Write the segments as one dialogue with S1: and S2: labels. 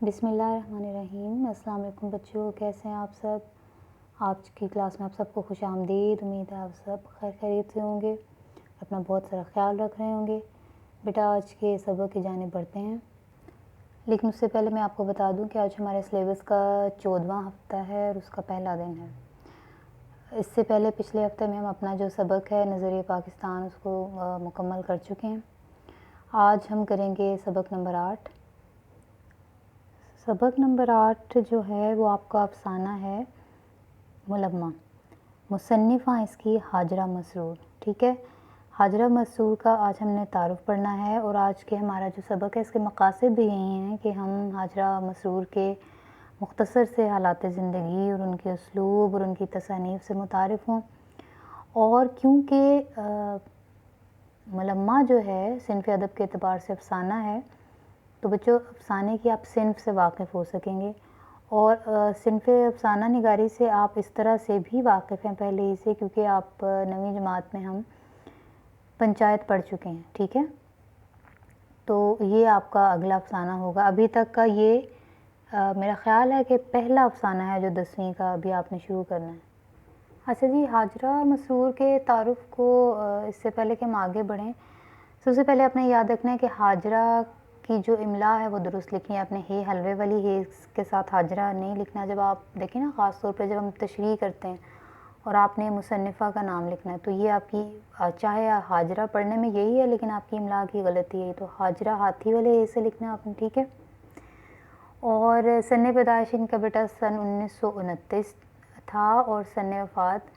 S1: بسم اللہ الرحمن الرحیم۔ السلام علیکم بچوں، کیسے ہیں آپ سب؟ آج کی کلاس میں آپ سب کو خوش آمدید۔ امید ہے آپ سب خیر خیریت سے ہوں گے، اپنا بہت سارا خیال رکھ رہے ہوں گے۔ بیٹا آج کے سبق کی جانب بڑھتے ہیں، لیکن اس سے پہلے میں آپ کو بتا دوں کہ آج ہمارے سلیبس کا 14واں ہفتہ ہے اور اس کا پہلا دن ہے۔ اس سے پہلے پچھلے ہفتے میں ہم اپنا جو سبق ہے نظریہ پاکستان اس کو مکمل کر چکے ہیں۔ آج ہم کریں گے سبق نمبر 8۔ سبق نمبر 8 جو ہے وہ آپ کا افسانہ ہے ملمہ۔ مصنفہ اس کی ہاجرہ مسرور، ٹھیک ہے۔ ہاجرہ مسرور کا آج ہم نے تعارف پڑھنا ہے، اور آج کے ہمارا جو سبق ہے اس کے مقاصد بھی یہی ہیں کہ ہم ہاجرہ مسرور کے مختصر سے حالات زندگی اور ان کے اسلوب اور ان کی تصانیف سے متعارف ہوں۔ اور کیونکہ ملمہ جو ہے صنف ادب کے اعتبار سے افسانہ ہے، تو بچوں افسانے کی آپ صنف سے واقف ہو سکیں گے، اور صنف افسانہ نگاری سے آپ اس طرح سے بھی واقف ہیں پہلے ہی سے، کیونکہ آپ 9ویں جماعت میں ہم پنچایت پڑھ چکے ہیں، ٹھیک ہے۔ تو یہ آپ کا اگلا افسانہ ہوگا۔ ابھی تک کا یہ میرا خیال ہے کہ پہلا افسانہ ہے جو 10ویں کا ابھی آپ نے شروع کرنا ہے۔ اچھا جی، ہاجرہ مسرور کے تعارف کو اس سے پہلے کہ ہم آگے بڑھیں، سب سے پہلے آپ نے یاد رکھنا ہے کہ ہاجرہ کی جو املا ہے وہ درست لکھنی ہے۔ آپ نے ہے حلوے والی ہے کے ساتھ ہاجرہ نہیں لکھنا۔ جب آپ دیکھیں نا، خاص طور پہ جب ہم تشریح کرتے ہیں اور آپ نے مصنفہ کا نام لکھنا ہے، تو یہ آپ کی چاہے ہاجرہ پڑھنے میں یہی ہے، لیکن آپ کی املا کی غلطی ہے، تو ہاجرہ ہاتھی والے اے سے لکھنا ہے آپ نے، ٹھیک ہے۔ اور سن پیدائش ان کا بیٹا سن 1929 تھا اور سن وفات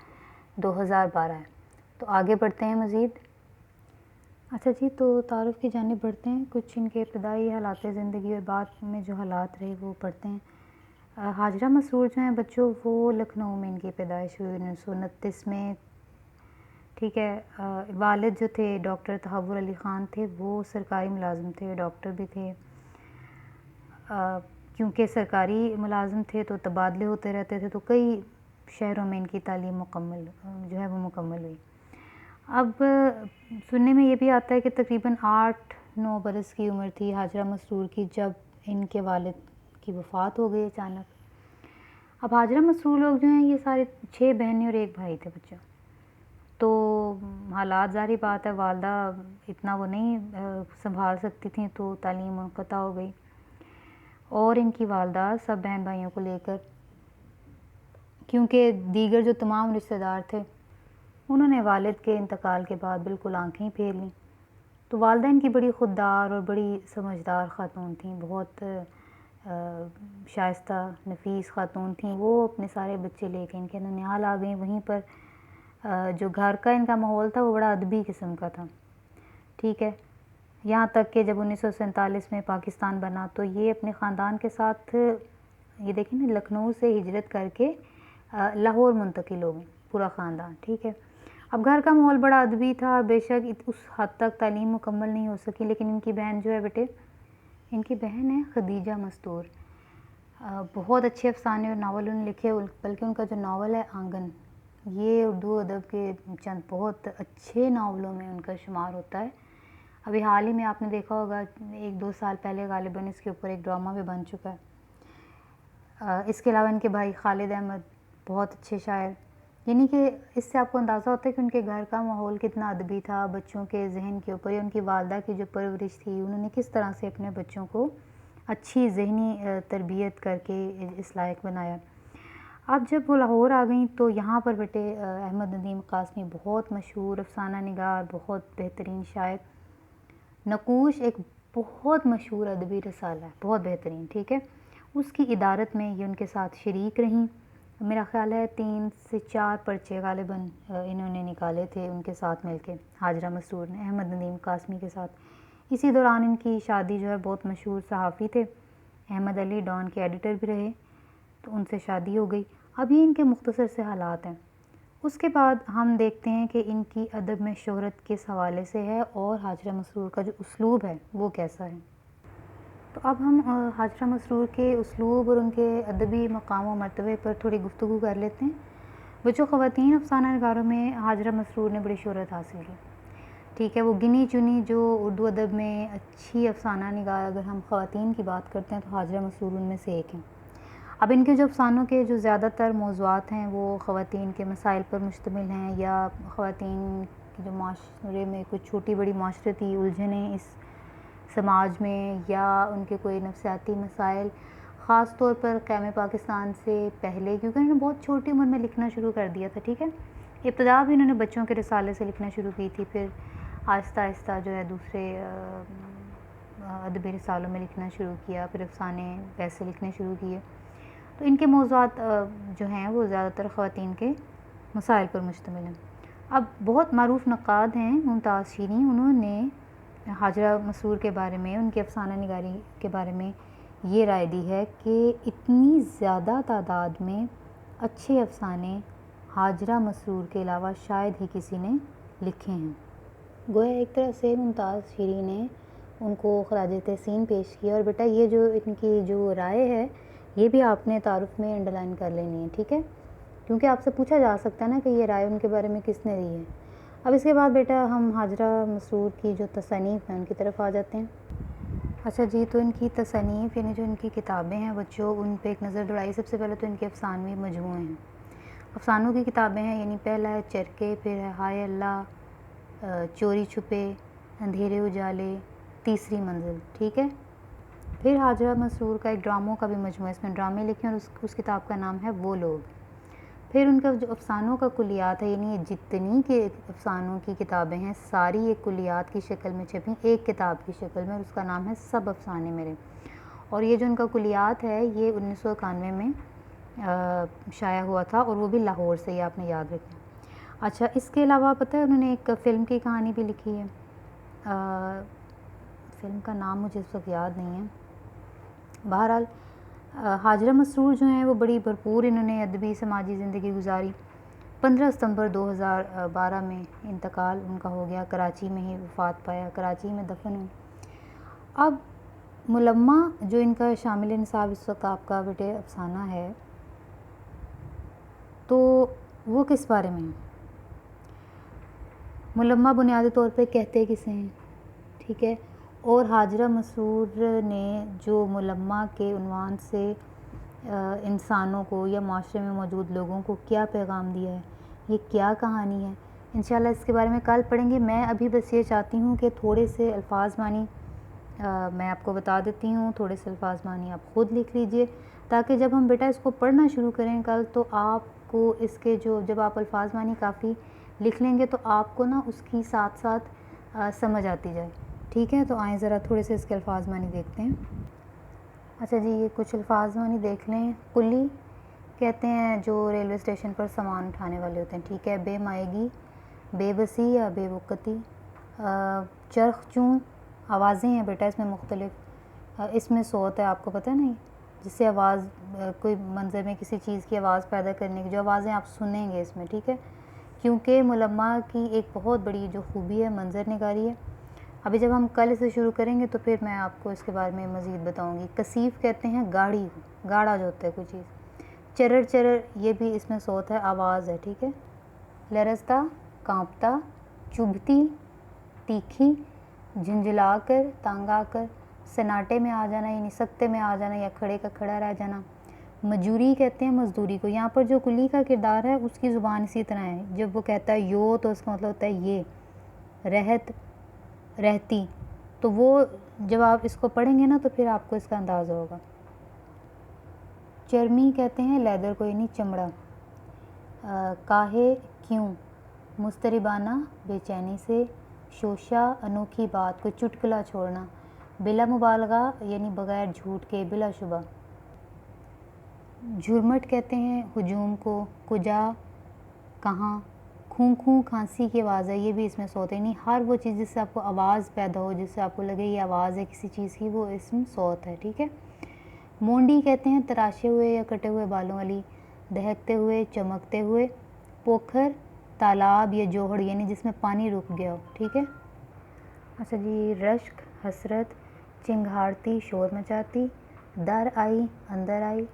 S1: 2012 ہے۔ تو آگے بڑھتے ہیں مزید۔ اچھا جی، تو تعارف کی جانب بڑھتے ہیں۔ کچھ ان کے ابتدائی حالات زندگی اور بعد میں جو حالات رہے وہ پڑھتے ہیں۔ ہاجرہ مسرور جو ہیں بچوں، وہ لکھنؤ میں ان کی پیدائش ہوئی 1929 میں، ٹھیک ہے۔ والد جو تھے ڈاکٹر تحور علی خان تھے، وہ سرکاری ملازم تھے، ڈاکٹر بھی تھے۔ کیونکہ سرکاری ملازم تھے تو تبادلے ہوتے رہتے تھے، تو کئی شہروں میں ان کی تعلیم جو ہے وہ مکمل ہوئی۔ اب سننے میں یہ بھی آتا ہے کہ تقریباً 8-9 برس کی عمر تھی ہاجرہ مسرور کی جب ان کے والد کی وفات ہو گئی اچانک۔ اب ہاجرہ مسرور لوگ جو ہیں یہ سارے 6 بہنیں اور 1 بھائی تھے بچوں۔ تو حالات ظاہری بات ہے، والدہ اتنا وہ نہیں سنبھال سکتی تھیں، تو تعلیم منقطع ہو گئی، اور ان کی والدہ سب بہن بھائیوں کو لے کر، کیونکہ دیگر جو تمام رشتہ دار تھے انہوں نے والد کے انتقال کے بعد بالکل آنکھیں پھیر لیں، تو والدہ ان کی بڑی خوددار اور بڑی سمجھدار خاتون تھیں، بہت شائستہ نفیس خاتون تھیں۔ وہ اپنے سارے بچے لے کے ان کے ننیال آ گئیں۔ وہیں پر جو گھر کا ان کا ماحول تھا وہ بڑا ادبی قسم کا تھا، ٹھیک ہے۔ یہاں تک کہ جب 1947 میں پاکستان بنا تو یہ اپنے خاندان کے ساتھ، یہ دیکھیں نا، لکھنؤ سے ہجرت کر کے لاہور منتقل ہو گئے، پورا خاندان، ٹھیک ہے۔ اب گھر کا ماحول بڑا ادبی تھا، بے شک اس حد تک تعلیم مکمل نہیں ہو سکی، لیکن ان کی بہن جو ہے بیٹے، ان کی بہن ہے خدیجہ مستور، بہت اچھے افسانے اور ناول انہوں نے لکھے، بلکہ ان کا جو ناول ہے آنگن، یہ اردو ادب کے چند بہت اچھے ناولوں میں ان کا شمار ہوتا ہے۔ ابھی حال ہی میں آپ نے دیکھا ہوگا 1-2 سال پہلے غالباً اس کے اوپر ایک ڈرامہ بھی بن چکا ہے۔ اس کے علاوہ ان کے بھائی خالد احمد بہت اچھے شاعر، یعنی کہ اس سے آپ کو اندازہ ہوتا ہے کہ ان کے گھر کا ماحول کتنا ادبی تھا۔ بچوں کے ذہن کے اوپر، یا ان کی والدہ کی جو پرورش تھی، انہوں نے کس طرح سے اپنے بچوں کو اچھی ذہنی تربیت کر کے اس لائق بنایا۔ اب جب وہ لاہور آ گئیں تو یہاں پر بیٹے احمد ندیم قاسمی بہت مشہور افسانہ نگار، بہت بہترین شاعر، نقوش ایک بہت مشہور ادبی رسالہ ہے، بہت بہترین، ٹھیک ہے۔ اس کی ادارت میں یہ ان کے ساتھ شریک رہیں۔ میرا خیال ہے 3 سے 4 پرچے غالباً انہوں نے نکالے تھے ان کے ساتھ مل کے، ہاجرہ مسرور نے احمد ندیم قاسمی کے ساتھ۔ اسی دوران ان کی شادی جو ہے، بہت مشہور صحافی تھے احمد علی، ڈان کے ایڈیٹر بھی رہے، تو ان سے شادی ہو گئی۔ اب یہ ان کے مختصر سے حالات ہیں۔ اس کے بعد ہم دیکھتے ہیں کہ ان کی ادب میں شہرت کس حوالے سے ہے، اور ہاجرہ مسرور کا جو اسلوب ہے وہ کیسا ہے۔ تو اب ہم ہاجرہ مسرور کے اسلوب اور ان کے ادبی مقام و مرتبے پر تھوڑی گفتگو کر لیتے ہیں۔ بچوں، خواتین افسانہ نگاروں میں ہاجرہ مسرور نے بڑی شہرت حاصل کی۔ ٹھیک ہے، وہ گنی چنی جو اردو ادب میں اچھی افسانہ نگار اگر ہم خواتین کی بات کرتے ہیں تو حاجرہ مسرور ان میں سے ایک ہیں۔ اب ان کے جو افسانوں کے جو زیادہ تر موضوعات ہیں وہ خواتین کے مسائل پر مشتمل ہیں، یا خواتین کی جو معاشرے میں کچھ چھوٹی بڑی معاشرتی الجھنیں اس سماج میں، یا ان کے کوئی نفسیاتی مسائل، خاص طور پر قیام پاکستان سے پہلے، کیونکہ انہوں نے بہت چھوٹی عمر میں لکھنا شروع کر دیا تھا، ٹھیک ہے۔ ابتدا بھی انہوں نے بچوں کے رسالے سے لکھنا شروع کی تھی، پھر آہستہ آہستہ جو ہے دوسرے ادبی رسالوں میں لکھنا شروع کیا، پھر افسانے ویسے لکھنے شروع کیے۔ تو ان کے موضوعات جو ہیں وہ زیادہ تر خواتین کے مسائل پر مشتمل ہیں۔ اب بہت معروف نقاد ہیں ممتاز شیریں، انہوں نے حاجرہ مسرور کے بارے میں، ان کی افسانہ نگاری کے بارے میں یہ رائے دی ہے کہ اتنی زیادہ تعداد میں اچھے افسانے حاجرہ مسرور کے علاوہ شاید ہی کسی نے لکھے ہیں۔ گویا ایک طرح سے ممتاز شیریں نے ان کو خراج تحسین پیش کیا، اور بیٹا یہ جو ان کی جو رائے ہے یہ بھی آپ نے تعارف میں انڈرلائن کر لینی ہے، ٹھیک ہے، کیونکہ آپ سے پوچھا جا سکتا ہے نا کہ یہ رائے ان کے بارے میں کس نے دی ہے۔ اب اس کے بعد بیٹا ہم حاجرہ مسرور کی جو تصانیف ہیں ان کی طرف آ جاتے ہیں۔ اچھا جی، تو ان کی تصانیف یعنی جو ان کی کتابیں ہیں بچوں، ان پہ ایک نظر دوڑائی۔ سب سے پہلے تو ان کے افسانوی مجموعے ہیں، افسانوں کی کتابیں ہیں، یعنی پہلا ہے چرکے، پھر ہے ہائے اللہ، چوری چھپے، اندھیرے اجالے، تیسری منزل، ٹھیک ہے۔ پھر حاجرہ مسرور کا ایک ڈراموں کا بھی مجموعہ، اس میں ڈرامے لکھے ہیں، اور اس کتاب کا نام ہے وہ لوگ۔ پھر ان کا جو افسانوں کا کلیات ہے، یعنی یہ جتنی کے افسانوں کی کتابیں ہیں ساری ایک کلیات کی شکل میں چھپی ایک کتاب کی شکل میں، اور اس کا نام ہے سب افسانے میرے۔ اور یہ جو ان کا کلیات ہے یہ 1991 میں شائع ہوا تھا، اور وہ بھی لاہور سے، یہ آپ نے یاد رکھنا۔ اچھا، اس کے علاوہ پتہ ہے انہوں نے ایک فلم کی کہانی بھی لکھی ہے، فلم کا نام مجھے اس وقت یاد نہیں ہے۔ بہرحال حاجرہ مسرور جو ہیں وہ بڑی بھرپور انہوں نے ادبی سماجی زندگی گزاری۔ 15 ستمبر 2012 میں انتقال ان کا ہو گیا، کراچی میں ہی وفات پایا، کراچی میں دفن ہوئی۔ اب ملمہ جو ان کا شامل نصاب اس وقت آپ کا بیٹے افسانہ ہے، تو وہ کس بارے میں ہے؟ ملمہ بنیادی طور پہ کہتے کسے ہیں، ٹھیک ہے، اور حاجرہ مسرور نے جو ملمہ کے عنوان سے انسانوں کو یا معاشرے میں موجود لوگوں کو کیا پیغام دیا ہے، یہ کیا کہانی ہے، انشاءاللہ اس کے بارے میں کل پڑھیں گے۔ میں ابھی بس یہ چاہتی ہوں کہ تھوڑے سے الفاظ معنی میں آپ کو بتا دیتی ہوں، تھوڑے سے الفاظ معنی آپ خود لکھ لیجئے، تاکہ جب ہم بیٹا اس کو پڑھنا شروع کریں کل، تو آپ کو اس کے جب آپ الفاظ معنی کافی لکھ لیں گے تو آپ کو نا اس کی ساتھ ساتھ سمجھ آتی جائے، ٹھیک ہے۔ تو آئیں ذرا تھوڑے سے اس کے الفاظ معنی دیکھتے ہیں۔ اچھا جی، یہ کچھ الفاظ معنی دیکھ لیں۔ کلی کہتے ہیں جو ریلوے اسٹیشن پر سامان اٹھانے والے ہوتے ہیں، ٹھیک ہے۔ بے مائگی، بے بسی یا بے وقتی۔ چرخ چوں، آوازیں ہیں بیٹا اس میں مختلف، اس میں صوت ہے، آپ کو پتہ نہیں، جس سے آواز کوئی منظر میں کسی چیز کی آواز پیدا کرنے کی جو آوازیں آپ سنیں گے اس میں، ٹھیک ہے، کیونکہ ملمہ کی ایک بہت بڑی جو خوبی ہے منظر نگاری ہے۔ ابھی جب ہم کل اسے شروع کریں گے تو پھر میں آپ کو اس کے بارے میں مزید بتاؤں گی۔ کثیف کہتے ہیں گاڑی کو، گاڑا جو ہوتا ہے کوئی چیز۔ چرر، چرر یہ بھی اس میں صوت ہے، آواز ہے، ٹھیک ہے۔ لرزتا، کانپتا، چبھتی، تیکھی، جھنجھلا کر، تانگا کر، سناٹے میں آ جانا یعنی سکتے میں آ جانا یا کھڑے کا کھڑا رہ جانا۔ مجوری کہتے ہیں مزدوری کو۔ یہاں پر جو کلی کا کردار ہے اس کی زبان اسی طرح ہے، جب وہ کہتا ہے یو تو اس کا مطلب ہوتا ہے یہ، رہت، رہتی، تو وہ جب آپ اس کو پڑھیں گے نا تو پھر آپ کو اس کا اندازہ ہوگا۔ چرمی کہتے ہیں لیدر کو یعنی چمڑا۔ کاہے، کیوں، مضطربانہ بے چینی سے، شوشہ انوکھی بات، کوئی چٹکلا چھوڑنا، بلا مبالغہ یعنی بغیر جھوٹ کے، بلا شبہ۔ جھرمٹ کہتے ہیں ہجوم کو، کجا، کہاں، کھوں کھوں کھانسی کی آواز ہے، یہ بھی اس میں صوت ہے، یعنی ہر وہ چیز جس سے آپ کو آواز پیدا ہو، جس سے آپ کو لگے یہ آواز ہے کسی چیز کی، وہ اس میں صوت ہے، ٹھیک ہے۔ مونڈی کہتے ہیں تراشے ہوئے یا کٹے ہوئے بالوں والی، دہکتے ہوئے، چمکتے ہوئے۔ پوکھر، تالاب یا جوہڑ یعنی جس میں پانی رک گیا ہو، ٹھیک ہے۔ اچھا جی، رشک، حسرت، چنگھاڑتی، شور مچاتی، در آئی، اندر آئی۔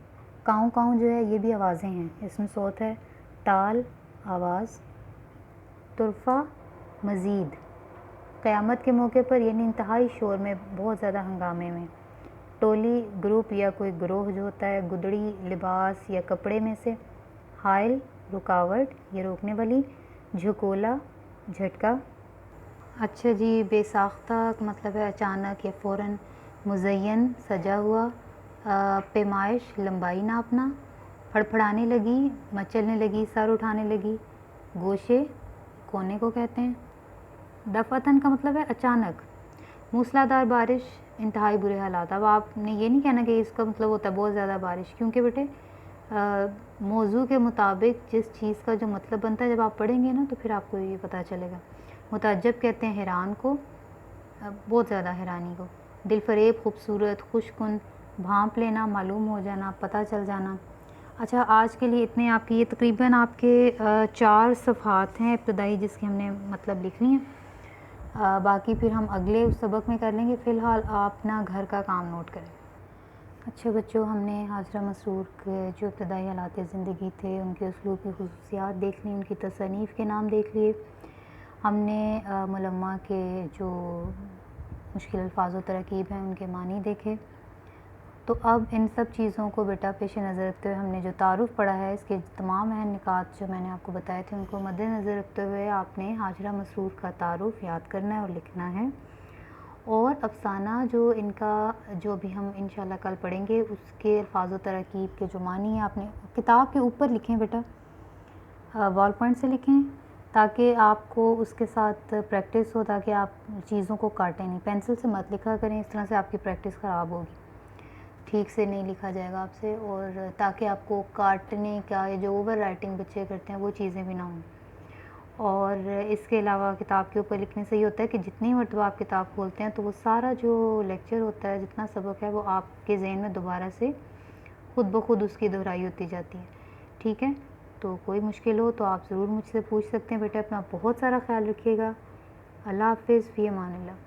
S1: کاؤں کاؤں جو ہے یہ بھی آوازیں ہیں، اس میں صوت ہے۔ تال، آواز۔ طرفہ، مزید، قیامت کے موقع پر یعنی انتہائی شور میں، بہت زیادہ ہنگامے میں، ٹولی، گروپ یا کوئی گروہ جو ہوتا ہے، گدڑی، لباس یا کپڑے میں سے، حائل، رکاوٹ یا روکنے والی، جھکولا، جھٹکا۔ اچھا جی، بے ساختہ کا مطلب ہے اچانک یا فوراً، مزین، سجا ہوا، پیمائش، لمبائی ناپنا، پھڑپھڑانے لگی، مچلنے لگی، سر اٹھانے لگی، گوشے، کونے کو کہتے ہیں۔ دفعتاً کا مطلب ہے اچانک، موسلادھار بارش، انتہائی برے حالات۔ اب آپ نے یہ نہیں کہنا کہ اس کا مطلب ہوتا ہے بہت زیادہ بارش، کیونکہ بیٹے موضوع کے مطابق جس چیز کا جو مطلب بنتا ہے جب آپ پڑھیں گے نا تو پھر آپ کو یہ پتہ چلے گا۔ متعجب کہتے ہیں حیران کو، بہت زیادہ حیرانی کو۔ دل فریب، خوبصورت، خوش کن، بھانپ لینا، معلوم ہو جانا، پتہ چل جانا۔ اچھا، آج کے لیے اتنے آپ کی، یہ تقریباً آپ کے 4 صفحات ہیں ابتدائی جس کی ہم نے مطلب لکھنی ہے، باقی پھر ہم اگلے سبق میں کر لیں گے۔ فی الحال آپ اپنا گھر کا کام نوٹ کریں۔ اچھا بچوں، ہم نے حاجرہ مسرور کے جو ابتدائی حالات زندگی تھے، ان کے اسلوب کی خصوصیات دیکھ لی، ان کی تصانیف کے نام دیکھ لیے، ہم نے ملمہ کے جو مشکل الفاظ و تراکیب ہیں ان کے معنی دیکھے۔ تو اب ان سب چیزوں کو بیٹا پیش نظر رکھتے ہوئے ہم نے جو تعارف پڑھا ہے، اس کے تمام اہم نکات جو میں نے آپ کو بتائے تھے ان کو مد نظر رکھتے ہوئے آپ نے حاجرہ مسرور کا تعارف یاد کرنا ہے اور لکھنا ہے، اور افسانہ جو ان کا جو بھی ہم انشاءاللہ کل پڑھیں گے اس کے الفاظ و تراکیب کے جو معنی ہیں آپ نے کتاب کے اوپر لکھیں بیٹا، وال پوائنٹ سے لکھیں تاکہ آپ کو اس کے ساتھ پریکٹس ہو، تاکہ آپ چیزوں کو کاٹیں نہیں، پینسل سے مت لکھا کریں، اس طرح سے آپ کی پریکٹس خراب ہوگی، ٹھیک سے نہیں لکھا جائے گا آپ سے، اور تاکہ آپ کو کاٹنے کا جو اوور رائٹنگ بچے کرتے ہیں وہ چیزیں بھی نہ ہوں۔ اور اس کے علاوہ کتاب کے اوپر لکھنے سے یہ ہوتا ہے کہ جتنی مرتبہ آپ کتاب کھولتے ہیں تو وہ سارا جو لیکچر ہوتا ہے، جتنا سبق ہے، وہ آپ کے ذہن میں دوبارہ سے خود بخود اس کی دہرائی ہوتی جاتی ہے، ٹھیک ہے؟ تو کوئی مشکل ہو تو آپ ضرور مجھ سے پوچھ سکتے ہیں بیٹا، اپنا بہت سارا خیال رکھیے گا۔ اللہ حافظ، فی امان اللہ۔